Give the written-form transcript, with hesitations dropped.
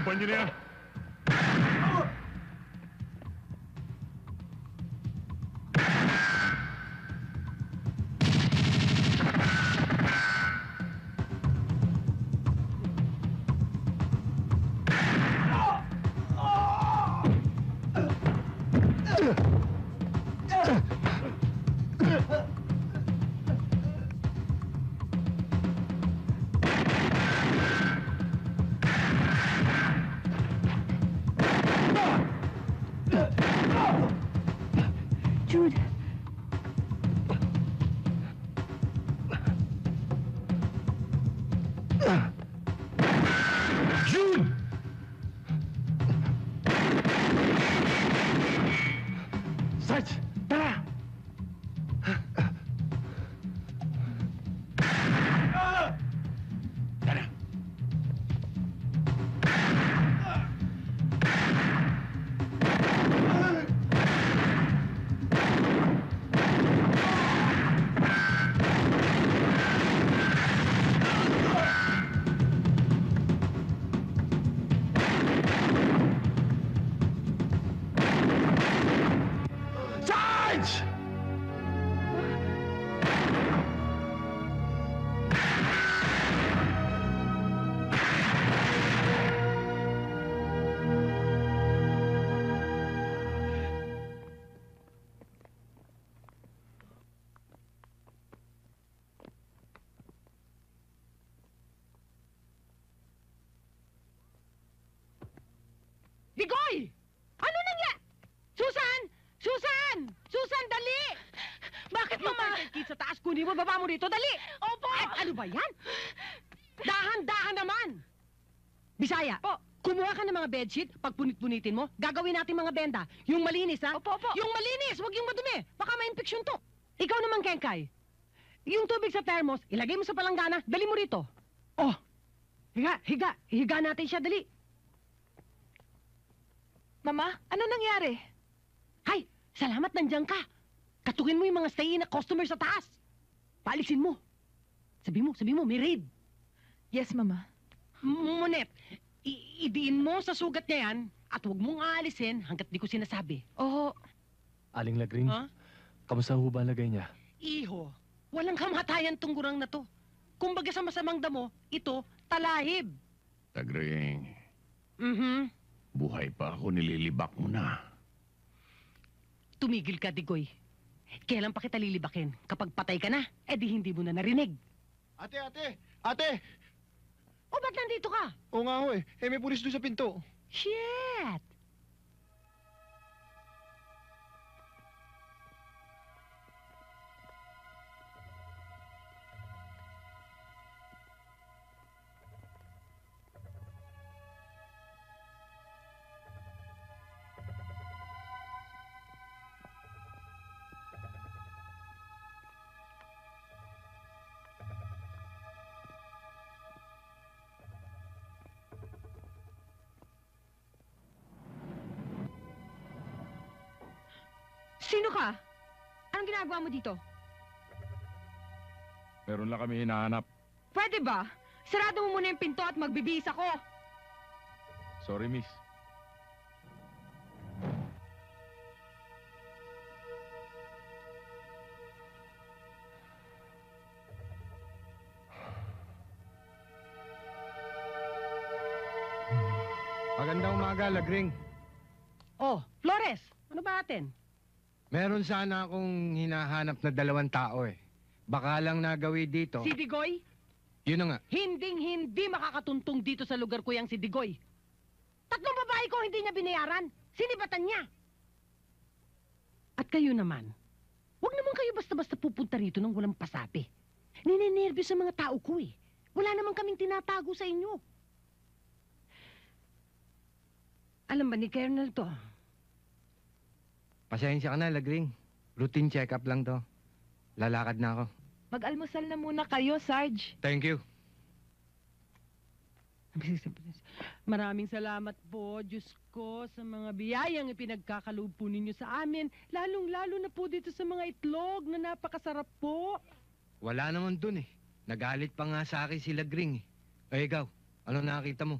Subukan niyo na yan. Jude. Jude! Sarge, tara! Tara! Sarge! Digoy! Ano nangyari? Susan! Susan! Susan, dali! Bakit, Mama? Sa taas, kunin mo, baba mo dito, dali! Opo! At ano ba yan? Dahan-dahan naman! Bisaya, kumuha ka ng mga bedsheet, pagpunit-punitin mo, gagawin natin mga benda. Yung malinis, ha? Opo, opo. Yung malinis, huwag yung madumi. Baka ma-infeksyon to. Ikaw naman, Kenkay. Yung tubig sa thermos, ilagay mo sa palanggana, dali mo rito. Oh! Higa! Higa natin siya, dali. Mama, ano nangyari? Hay! Salamat nandiyan ka. Katukin mo yung mga stay-in na customer sa taas. Paalisin mo. Sabi mo, may raid. Yes, Mama. Monet, idiin mo sa sugat niya yan at huwag mong aalisin hanggat di ko sinasabi. Oo. Aling Lagring, Ha? kamusta ho ba ang lagay niya? Iho, walang kamatayan tong gurang na to. Kumbaga sa masamang damo, ito, talahib. Tagring, Mhm. buhay pa ako, nililibak mo na. Tumigil ka, Digoy. Kailan pa kita lilibakin? Kapag patay ka na, di hindi mo na narinig. Ate! O ba't nandito ka? Oo nga ho eh. May pulis doon sa pinto. Shit! Sino ka? Anong ginagawa mo dito? Meron lang kami hinahanap. Pwede ba? Sarado mo muna yung pinto at magbibihis ako. Sorry, miss. Magandang umaga, Lagring. Oh, Flores, ano ba atin? Meron sana akong hinahanap na 2 tao eh. Baka lang nagawi dito. Si Digoy? Yun na nga. Hinding-hindi makakatuntong dito sa lugar ko yang si Digoy. 3 babae ko hindi niya binayaran. Sinibatan niya. At kayo naman, huwag naman kayo basta-basta pupunta rito nang walang pasabi. Ninenervyos sa mga tao ko eh. Wala naman kaming tinatago sa inyo. Alam ba ni Colonel to? Pasensya ka na, Lagring. Routine check-up lang to. Lalakad na ako. Mag-almusal na muna kayo, Sarge. Thank you. Maraming salamat po, Diyos ko, sa mga biyayang ipinagkakaloob po ninyo sa amin. Lalong-lalo na po dito sa mga itlog na napakasarap po. Wala naman dun eh. Nagalit pa nga sa akin si Lagring eh. Ikaw, ano nakakita mo?